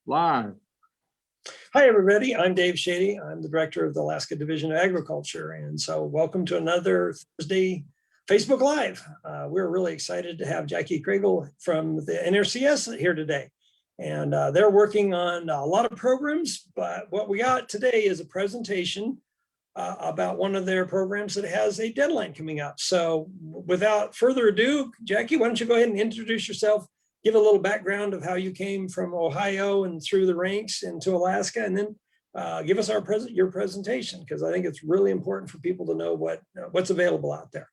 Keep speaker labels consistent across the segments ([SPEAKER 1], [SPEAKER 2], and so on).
[SPEAKER 1] Live.
[SPEAKER 2] Hi, everybody. I'm Dave Shady. I'm the director of the Alaska Division of Agriculture. And so welcome to another Thursday Facebook Live. We're really excited to have Jackie Kragel from the NRCS here today. And they're working on a lot of programs, but what we got today is a presentation about one of their programs that has a deadline coming up. So without further ado, Jackie, why don't you go ahead and introduce yourself, give a little background of how you came from Ohio and through the ranks into Alaska, and then give us your presentation, because I think it's really important for people to know what's available out there.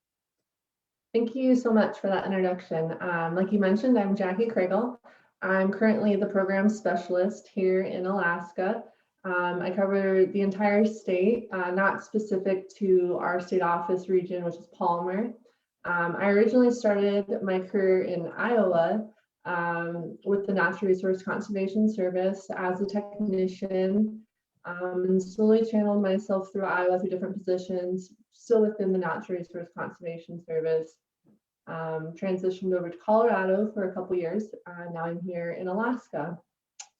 [SPEAKER 3] Thank you so much for that introduction. Like you mentioned, I'm Jackie Kragel. I'm currently the program specialist here in Alaska. I cover the entire state, not specific to our state office region, which is Palmer. I originally started my career in Iowa with the Natural Resource Conservation Service as a technician, and slowly channeled myself through Iowa through different positions, still within the Natural Resource Conservation Service. Transitioned over to Colorado for a couple years. Now I'm here in Alaska.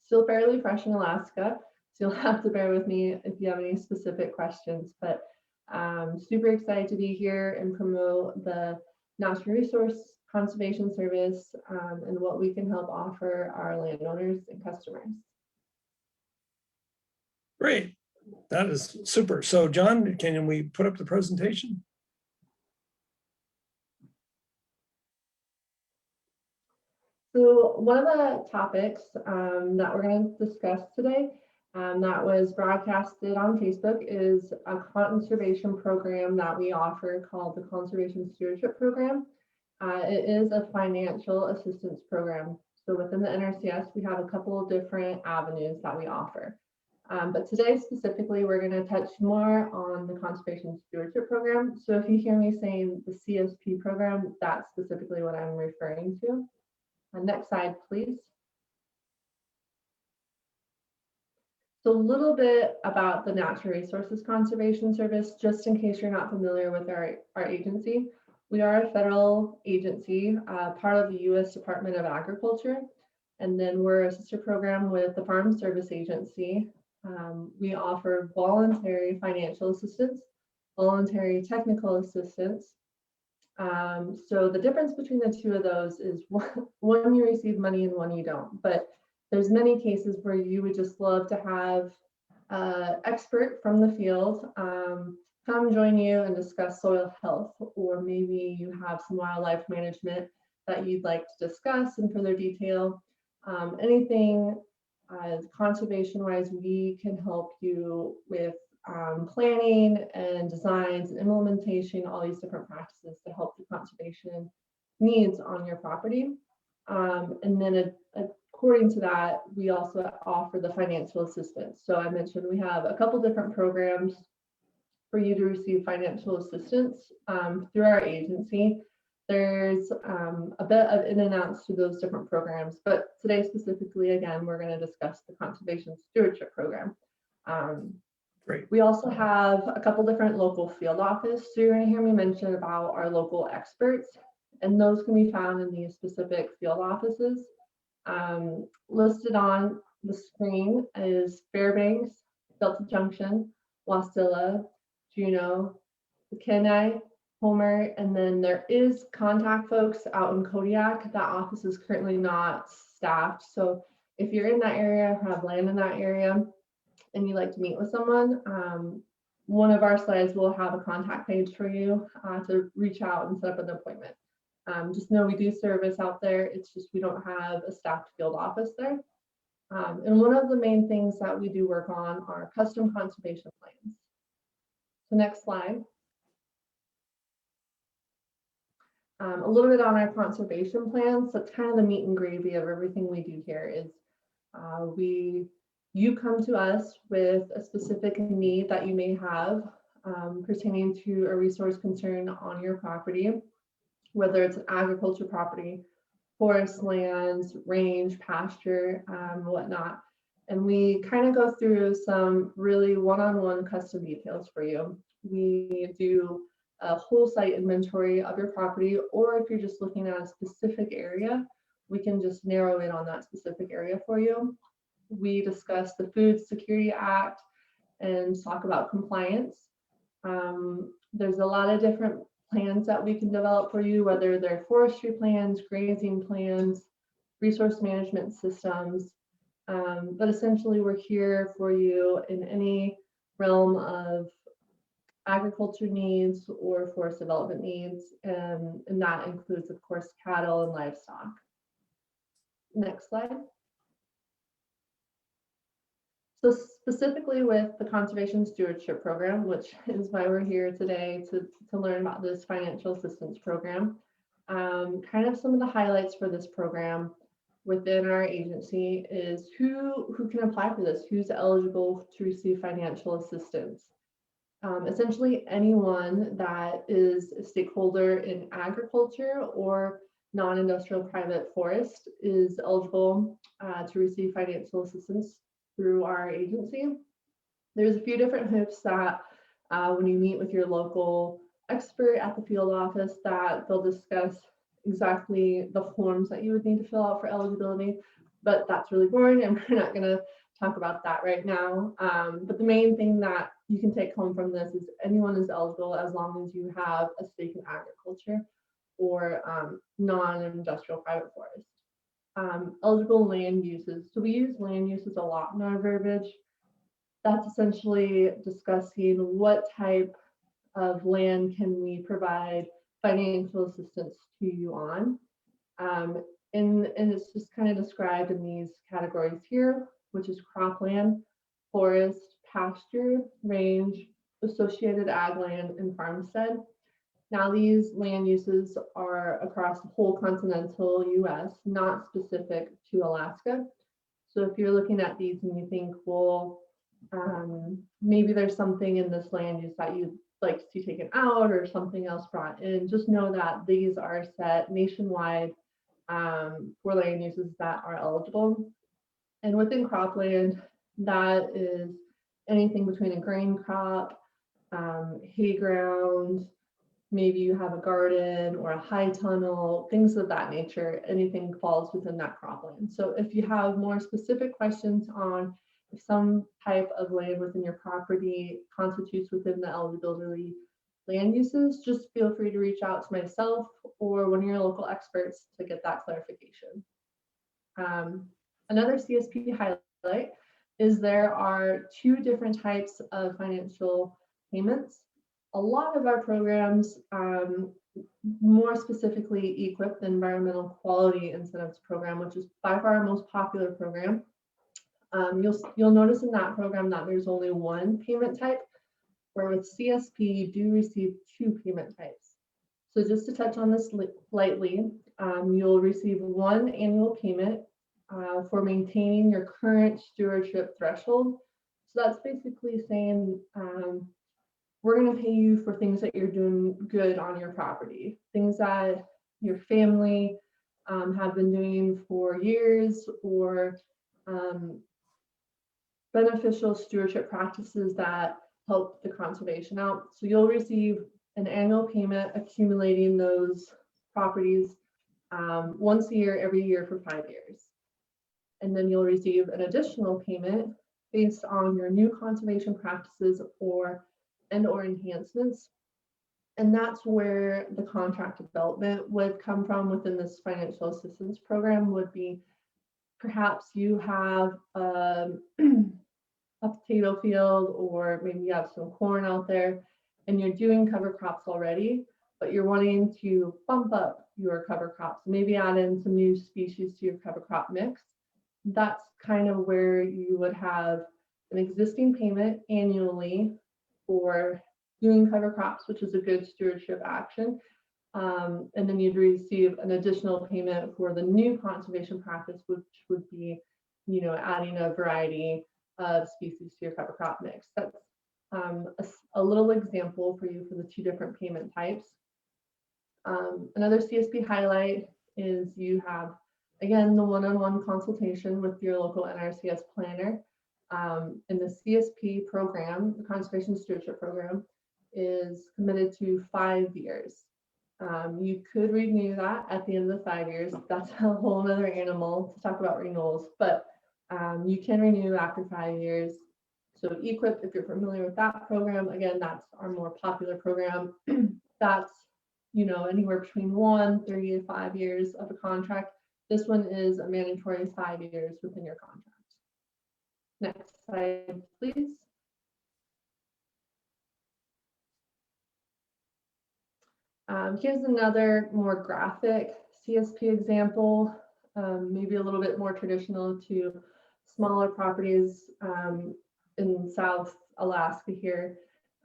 [SPEAKER 3] Still fairly fresh in Alaska, so you'll have to bear with me if you have any specific questions, but super excited to be here and promote the Natural Resource Conservation Service and what we can help offer our landowners and customers.
[SPEAKER 2] Great, that is super. So John, can we put up the presentation?
[SPEAKER 3] So one of the topics that we're going to discuss today that was broadcasted on Facebook is a conservation program that we offer called the Conservation Stewardship Program. It is a financial assistance program. So within the NRCS, we have a couple of different avenues that we offer. But today specifically, we're going to touch more on the Conservation Stewardship Program. So if you hear me saying the CSP program, that's specifically what I'm referring to. Next slide, please. So a little bit about the Natural Resources Conservation Service, just in case you're not familiar with our agency. We are a federal agency, part of the U.S. Department of Agriculture, and then we're a sister program with the Farm Service Agency. We offer voluntary financial assistance, voluntary technical assistance. So the difference between the two of those is one you receive money and one you don't. But there's many cases where you would just love to have an expert from the field come join you and discuss soil health, or maybe you have some wildlife management that you'd like to discuss in further detail. Anything conservation-wise, we can help you with planning and designs and implementation, all these different practices to help the conservation needs on your property. And then according to that, we also offer the financial assistance. So I mentioned we have a couple different programs for you to receive financial assistance through our agency. There's a bit of in and outs to those different programs, but today specifically, again, we're going to discuss the Conservation Stewardship Program.
[SPEAKER 2] Great.
[SPEAKER 3] We also have a couple different local field offices. So you're going to hear me mention about our local experts, and those can be found in these specific field offices. Listed on the screen is Fairbanks, Delta Junction, Wasilla, Juneau, Kenai, Homer, and then there is contact folks out in Kodiak. That office is currently not staffed. So if you're in that area or have land in that area and you'd like to meet with someone, one of our slides will have a contact page for you to reach out and set up an appointment. Just know we do service out there. It's just we don't have a staffed field office there. And one of the main things that we do work on are custom conservation plans. So next slide. A little bit on our conservation plans. That's kind of the meat and gravy of everything we do here is you come to us with a specific need that you may have pertaining to a resource concern on your property, whether it's an agriculture property, forest lands, range, pasture, whatnot. And we kind of go through some really one-on-one custom details for you. We do a whole site inventory of your property, or if you're just looking at a specific area, we can just narrow in on that specific area for you. We discuss the Food Security Act and talk about compliance. There's a lot of different plans that we can develop for you, whether they're forestry plans, grazing plans, resource management systems. But essentially, we're here for you in any realm of agriculture needs or forest development needs, and that includes, of course, cattle and livestock. Next slide. So specifically with the Conservation Stewardship Program, which is why we're here today to learn about this financial assistance program, kind of some of the highlights for this program within our agency is who can apply for this, who's eligible to receive financial assistance. Essentially anyone that is a stakeholder in agriculture or non-industrial private forest is eligible to receive financial assistance through our agency. There's a few different hoops that when you meet with your local expert at the field office, that they'll discuss exactly the forms that you would need to fill out for eligibility, but that's really boring and we're not going to talk about that right now. But the main thing that you can take home from this is anyone is eligible as long as you have a stake in agriculture or non-industrial private forest. Eligible land uses. So we use land uses a lot in our verbiage. That's essentially discussing what type of land can we provide financial assistance to you on. And it's just kind of described in these categories here, which is cropland, forest, pasture, range, associated ag land, and farmstead. Now, these land uses are across the whole continental US, not specific to Alaska. So if you're looking at these and you think, well, maybe there's something in this land use that you'd like to see taken out or something else brought in, just know that these are set nationwide for land uses that are eligible. And within cropland, that is anything between a grain crop, hay ground, maybe you have a garden or a high tunnel, things of that nature, anything falls within that cropland. So if you have more specific questions on if some type of land within your property constitutes within the eligibility land uses, just feel free to reach out to myself or one of your local experts to get that clarification. Another CSP highlight is there are two different types of financial payments. A lot of our programs, more specifically equip the Environmental Quality Incentives Program, which is by far our most popular program. You'll notice in that program that there's only one payment type, where with CSP you do receive two payment types. So just to touch on this lightly, you'll receive one annual payment for maintaining your current stewardship threshold. So that's basically saying we're going to pay you for things that you're doing good on your property, things that your family have been doing for years, or beneficial stewardship practices that help the conservation out. So you'll receive an annual payment accumulating those properties once a year, every year for 5 years. And then you'll receive an additional payment based on your new conservation practices or enhancements. And that's where the contract development would come from within this financial assistance program. Would be perhaps you have a potato field, or maybe you have some corn out there and you're doing cover crops already, but you're wanting to bump up your cover crops, maybe add in some new species to your cover crop mix. That's kind of where you would have an existing payment annually for doing cover crops, which is a good stewardship action. And then you'd receive an additional payment for the new conservation practice, which would be, adding a variety of species to your cover crop mix. That's a little example for you for the two different payment types. Another CSP highlight is you have, again, the one-on-one consultation with your local NRCS planner. In the CSP program, the Conservation Stewardship Program, is committed to 5 years. You could renew that at the end of the 5 years. That's a whole other animal to talk about renewals, but You can renew after 5 years. So EQIP, if you're familiar with that program, again, that's our more popular program. That's, you know, anywhere between 3 to 5 years of a contract. This one is a mandatory 5 years within your contract. Next slide, please. Here's another more graphic CSP example, maybe a little bit more traditional to smaller properties in South Alaska here.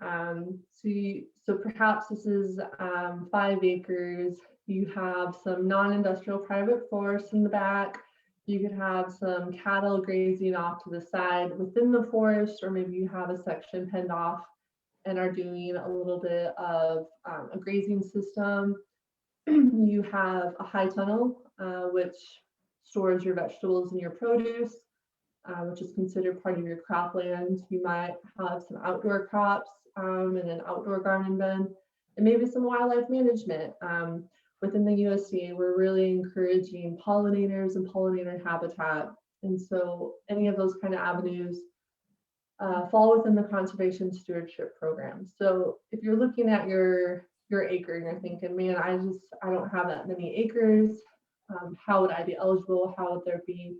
[SPEAKER 3] So perhaps this is 5 acres. You have some non-industrial private forest in the back. You could have some cattle grazing off to the side within the forest, or maybe you have a section penned off and are doing a little bit of a grazing system. You have a high tunnel, which stores your vegetables and your produce, which is considered part of your cropland. You might have some outdoor crops and an outdoor garden bin, and maybe some wildlife management. Within the USDA, we're really encouraging pollinators and pollinator habitat. And so any of those kind of avenues fall within the Conservation Stewardship Program. So if you're looking at your acre and you're thinking, man, I don't have that many acres. How would I be eligible? How would there be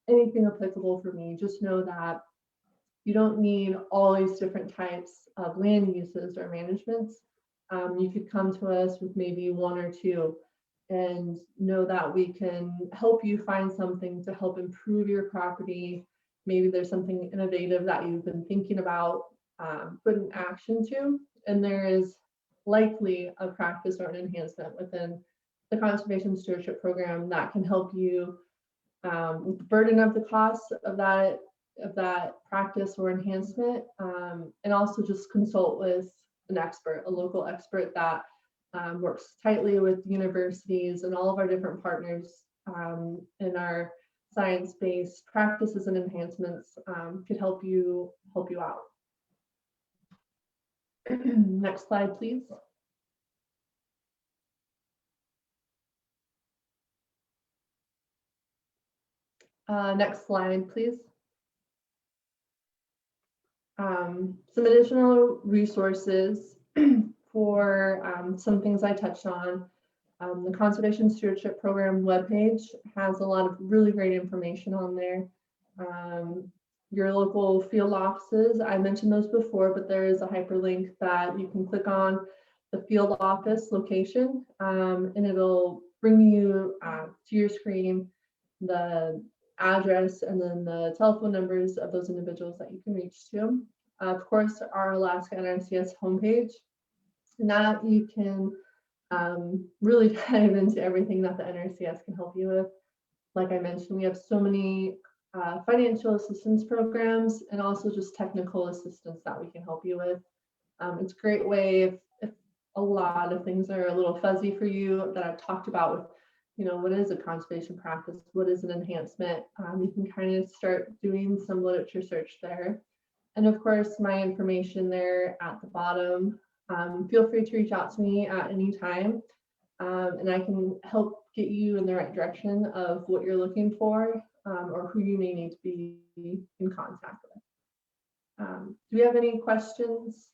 [SPEAKER 3] anything applicable for me? Just know that you don't need all these different types of land uses or managements. You could come to us with maybe 1 or 2 and know that we can help you find something to help improve your property. Maybe there's something innovative that you've been thinking about putting action to, and there is likely a practice or an enhancement within the Conservation Stewardship Program that can help you with the burden of the cost of that practice or enhancement, and also just consult with an expert, a local expert that works tightly with universities and all of our different partners in our science-based practices and enhancements could help you out. Next slide, please. Next slide, please. Some additional resources for some things I touched on. The Conservation Stewardship Program webpage has a lot of really great information on there. Your local field offices, I mentioned those before, but there is a hyperlink that you can click on the field office location, and it'll bring you to your screen the address and then the telephone numbers of those individuals that you can reach to. Of course, our Alaska NRCS homepage, and that you can really dive into everything that the NRCS can help you with. Like I mentioned, we have so many financial assistance programs and also just technical assistance that we can help you with. It's a great way if a lot of things are a little fuzzy for you that I've talked about with, you know, what is a conservation practice? What is an enhancement? You can kind of start doing some literature search there. And of course, my information there at the bottom. Feel free to reach out to me at any time, and I can help get you in the right direction of what you're looking for or who you may need to be in contact with. Do we have any questions?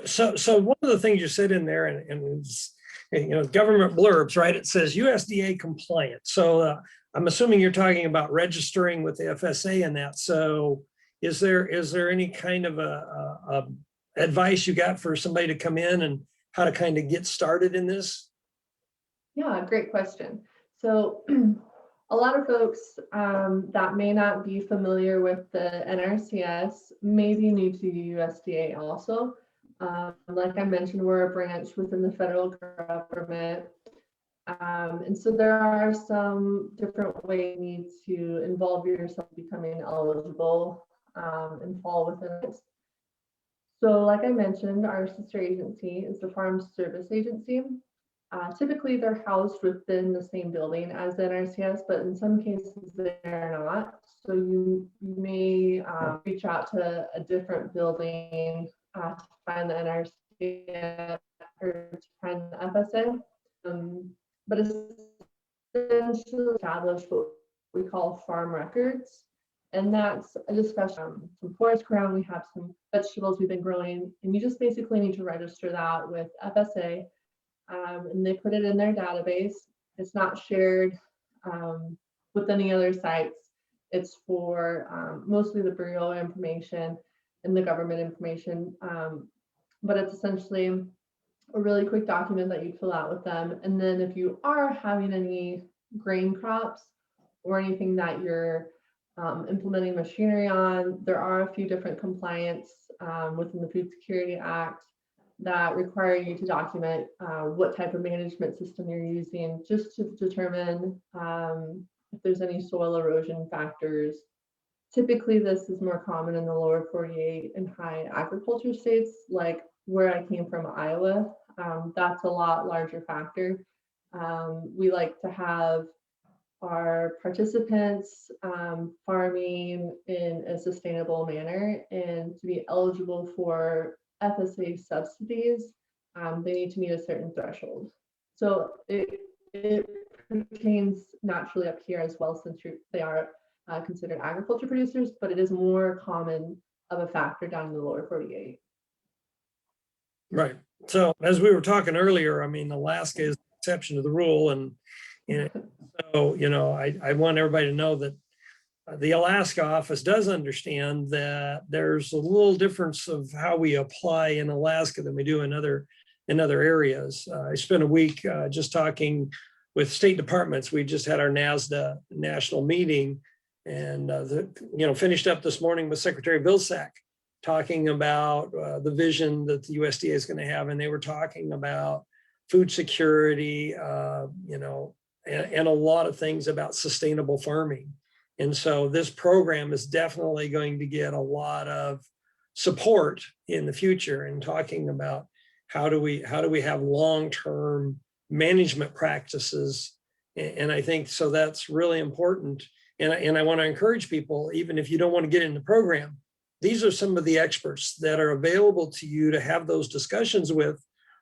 [SPEAKER 2] So one of the things you said in there, and it's, you know, government blurbs, right? It says USDA compliant. So I'm assuming you're talking about registering with the FSA and that. So is there any kind of a advice you got for somebody to come in and how to kind of get started in this?
[SPEAKER 3] Yeah, great question. So a lot of folks that may not be familiar with the NRCS may be new to USDA also. Like I mentioned, we're a branch within the federal government. And so there are some different ways you need to involve yourself becoming eligible and fall within it. So like I mentioned, our sister agency is the Farm Service Agency. Typically, they're housed within the same building as the NRCS, but in some cases they're not. So you may reach out to a different building to find the NRCS or to find the FSA. But essentially established what we call farm records. And that's a discussion, some forest ground, we have some vegetables we've been growing, and you just basically need to register that with FSA, and they put it in their database. It's not shared with any other sites. It's for mostly the bureau information and the government information, but it's essentially a really quick document that you fill out with them. And then if you are having any grain crops or anything that you're implementing machinery on, there are a few different compliance within the Food Security Act that require you to document what type of management system you're using, just to determine if there's any soil erosion factors. Typically, this is more common in the lower 48 and high agriculture states, like where I came from, Iowa. That's a lot larger factor. We like to have our participants farming in a sustainable manner, and to be eligible for FSA subsidies, they need to meet a certain threshold. So it pertains naturally up here as well, since they are considered agriculture producers, but it is more common of a factor down in the lower 48.
[SPEAKER 2] Right. So as we were talking earlier, I mean, Alaska is the exception to the rule. And so, you know, I want everybody to know that the Alaska office does understand that there's a little difference of how we apply in Alaska than we do in other areas. I spent a week just talking with state departments. We just had our NASDA national meeting, and finished up this morning with Secretary Vilsack talking about the vision that the USDA is going to have, and they were talking about food security, and a lot of things about sustainable farming. And so this program is definitely going to get a lot of support in the future in talking about how do we have long-term management practices. And I think so that's really important. And I want to encourage people, even if you don't want to get in the program, these are some of the experts that are available to you to have those discussions with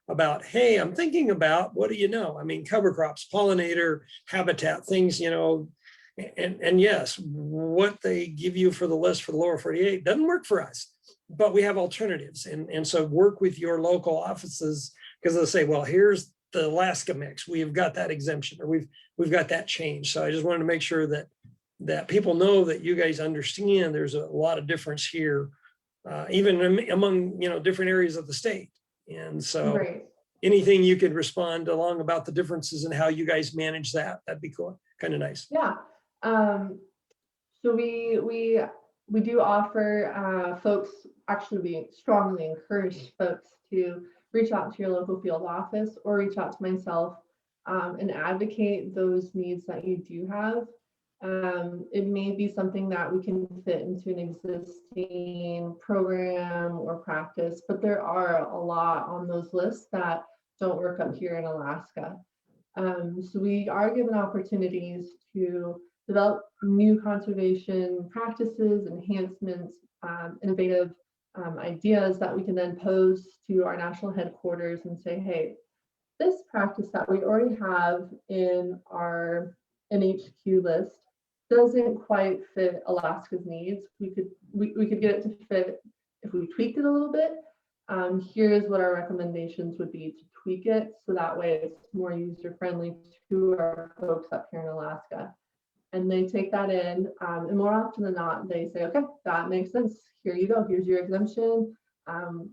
[SPEAKER 2] about, hey, I'm thinking about, what do you know? I mean, cover crops, pollinator, habitat, things, and yes, what they give you for the list for the lower 48 doesn't work for us, but we have alternatives. And so work with your local offices, because they'll say, well, here's the Alaska mix. We've got that exemption, or we've got that change. So I just wanted to make sure that people know that you guys understand there's a lot of difference here, even among, different areas of the state. And so
[SPEAKER 3] Right.
[SPEAKER 2] Anything you could respond along about the differences and how you guys manage that'd be cool. Kind of nice.
[SPEAKER 3] Yeah. So we do offer folks, actually we strongly encourage folks to reach out to your local field office or reach out to myself and advocate those needs that you do have. It may be something that we can fit into an existing program or practice, but there are a lot on those lists that don't work up here in Alaska. So we are given opportunities to develop new conservation practices, enhancements, innovative ideas that we can then pose to our national headquarters and say, hey, this practice that we already have in our NHQ list doesn't quite fit Alaska's needs. We could get it to fit if we tweaked it a little bit. Here's what our recommendations would be to tweak it, so that way it's more user friendly to our folks up here in Alaska. And they take that in, and more often than not, they say, okay, that makes sense. Here you go. Here's your exemption.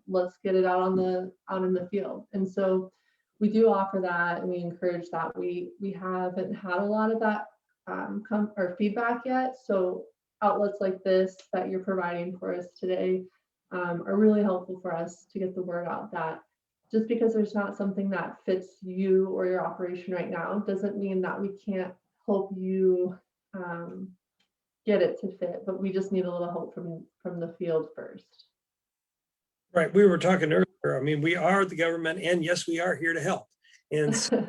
[SPEAKER 3] Let's get it out in the field. And so we do offer that, and we encourage that. We haven't had a lot of that feedback yet. So outlets like this that you're providing for us today are really helpful for us to get the word out that just because there's not something that fits you or your operation right now doesn't mean that we can't help you get it to fit, but we just need a little help from the field first.
[SPEAKER 2] Right. We were talking earlier. I mean, we are the government, and yes, we are here to help. And so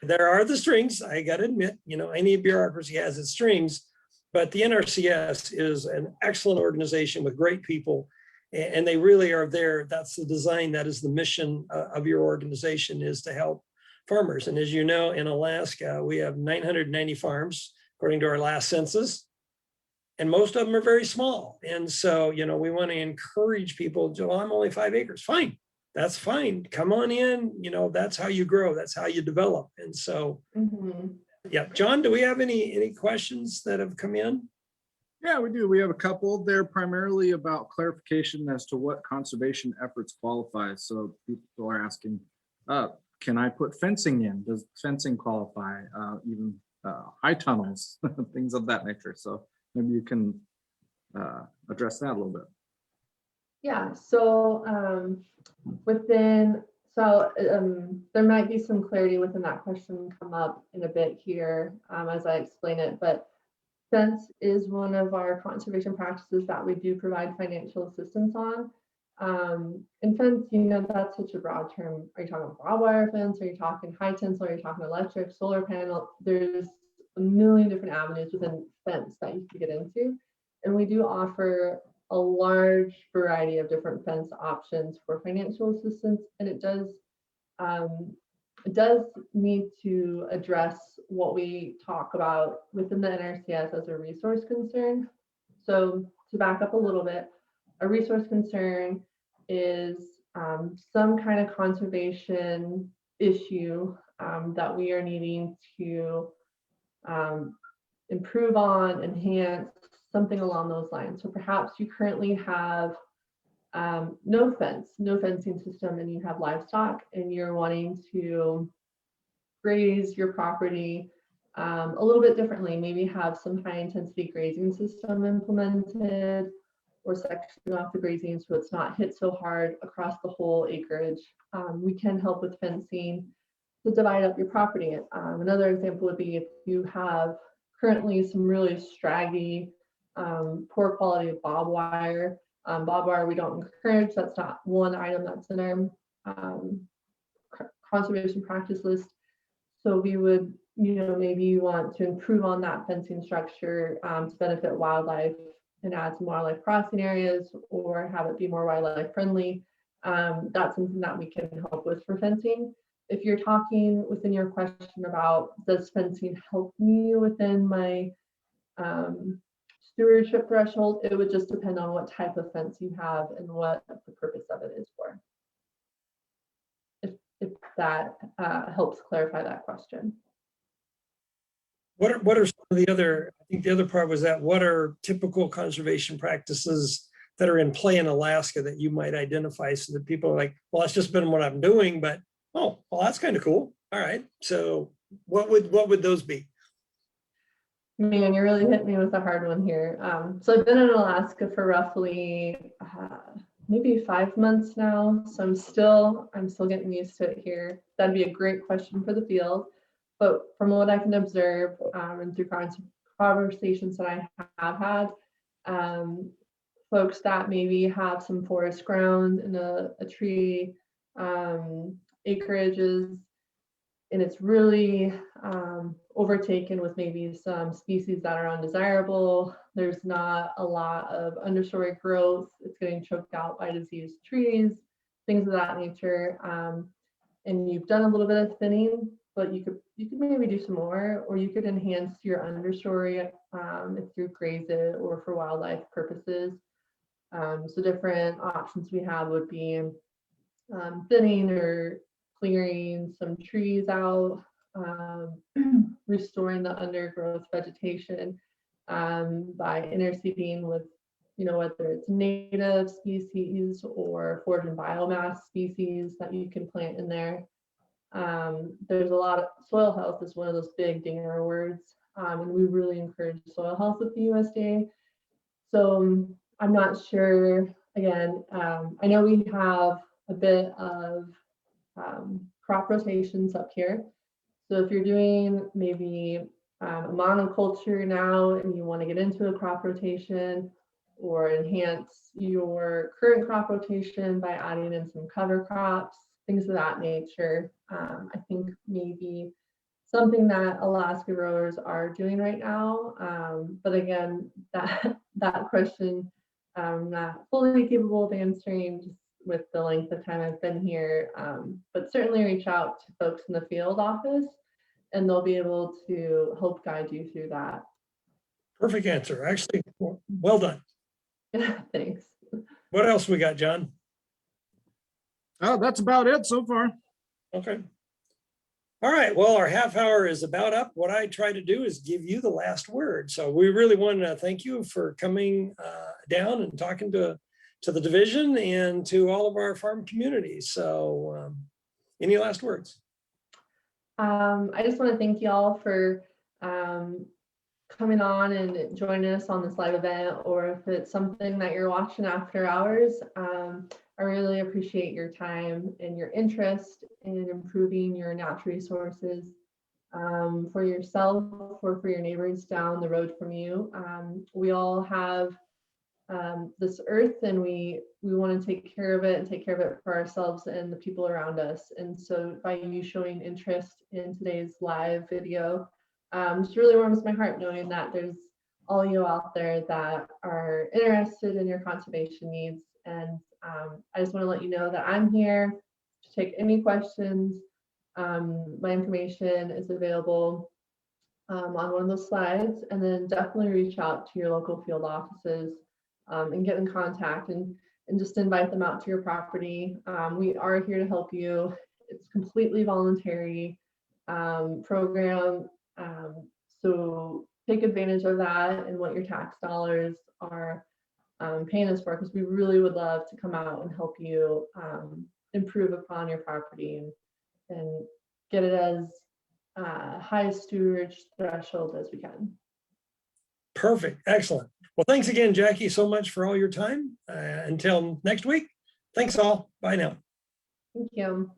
[SPEAKER 2] there are the strings. I got to admit, any bureaucracy has its strings, but the NRCS is an excellent organization with great people, and they really are there. That's the design. That is the mission of your organization, is to help farmers. And as you know, in Alaska, we have 990 farms. according to our last census. And most of them are very small. And so, you know, we want to encourage people to, well, I'm only 5 acres. Fine. That's fine. Come on in. You know, that's how you grow. That's how you develop. And so, yeah. John, do we have any questions that have come in?
[SPEAKER 1] Yeah, we do. We have a couple. They're primarily about clarification as to what conservation efforts qualify. So people are asking, can I put fencing in? Does fencing qualify? Even high tunnels, things of that nature. So maybe you can address that a little bit.
[SPEAKER 3] Yeah, so there might be some clarity within that question come up in a bit here as I explain it, but fence is one of our conservation practices that we do provide financial assistance on. And fence, you know, that's such a broad term. Are you talking barbed wire fence? Are you talking high tensile? Are you talking electric, solar panel? There's a million different avenues within fence that you can get into. And we do offer a large variety of different fence options for financial assistance. And it does need to address what we talk about within the NRCS as a resource concern. So to back up a little bit, a resource concern is some kind of conservation issue that we are needing to improve on, enhance, something along those lines. So perhaps you currently have no fencing system, and you have livestock and you're wanting to graze your property a little bit differently, maybe have some high intensity grazing system implemented or section off the grazing so it's not hit so hard across the whole acreage. We can help with fencing to divide up your property. Another example would be if you have currently some really scraggy, poor quality of barbed wire. Barbed wire we don't encourage. That's not one item that's in our conservation practice list. So we would, you know, maybe you want to improve on that fencing structure to benefit wildlife and add some wildlife crossing areas or have it be more wildlife friendly. That's something that we can help with for fencing. If you're talking within your question about does fencing help me within my stewardship threshold, it would just depend on what type of fence you have and what the purpose of it is for. If that helps clarify that question.
[SPEAKER 2] What are some of the other, I think the other part was that what are typical conservation practices that are in play in Alaska that you might identify so that people are like, well, that's just been what I'm doing, but oh, well, that's kind of cool. All right. So what would those be?
[SPEAKER 3] Man, you really hit me with a hard one here. So I've been in Alaska for roughly maybe 5 months now. So I'm still getting used to it here. That'd be a great question for the field. But from what I can observe and through conversations that I have had, folks that maybe have some forest ground in a tree acreages, and it's really overtaken with maybe some species that are undesirable. There's not a lot of understory growth. It's getting choked out by diseased trees, things of that nature. And you've done a little bit of thinning, but you could maybe do some more, or you could enhance your understory if you graze it or for wildlife purposes. So different options we have would be thinning or clearing some trees out, restoring the undergrowth vegetation by interseeding with, you know, whether it's native species or foraging biomass species that you can plant in there. There's a lot of soil health is one of those big dinger words, and we really encourage soil health with the USDA. So I'm not sure, again, I know we have a bit of crop rotations up here. So if you're doing maybe a monoculture now and you want to get into a crop rotation or enhance your current crop rotation by adding in some cover crops, things of that nature, I think maybe something that Alaska growers are doing right now. But again, that question I'm not fully capable of answering just with the length of time I've been here, but certainly reach out to folks in the field office and they'll be able to help guide you through that
[SPEAKER 2] Perfect answer. Actually, well done.
[SPEAKER 3] Thanks.
[SPEAKER 2] What else we got, John?
[SPEAKER 1] Oh, that's about it so far.
[SPEAKER 2] Okay. All right. Well, our half hour is about up. What I try to do is give you the last word. So we really want to thank you for coming down and talking to the division and to all of our farm communities. So any last words?
[SPEAKER 3] I just want to thank you all for coming on and joining us on this live event, or if it's something that you're watching after hours. I really appreciate your time and your interest in improving your natural resources for yourself or for your neighbors down the road from you. We all have this earth, and we want to take care of it and take care of it for ourselves and the people around us. And so by you showing interest in today's live video, just really warms my heart knowing that there's all you out there that are interested in your conservation needs. And I just want to let you know that I'm here to take any questions. My information is available on one of those slides, and then definitely reach out to your local field offices and get in contact and just invite them out to your property. We are here to help you. It's completely voluntary program. So take advantage of that and what your tax dollars are paying us for, because we really would love to come out and help you improve upon your property and get it as high a stewardship threshold as we can.
[SPEAKER 2] Perfect. Excellent. Well, thanks again, Jackie, so much for all your time. Until next week. Thanks all. Bye now.
[SPEAKER 3] Thank you.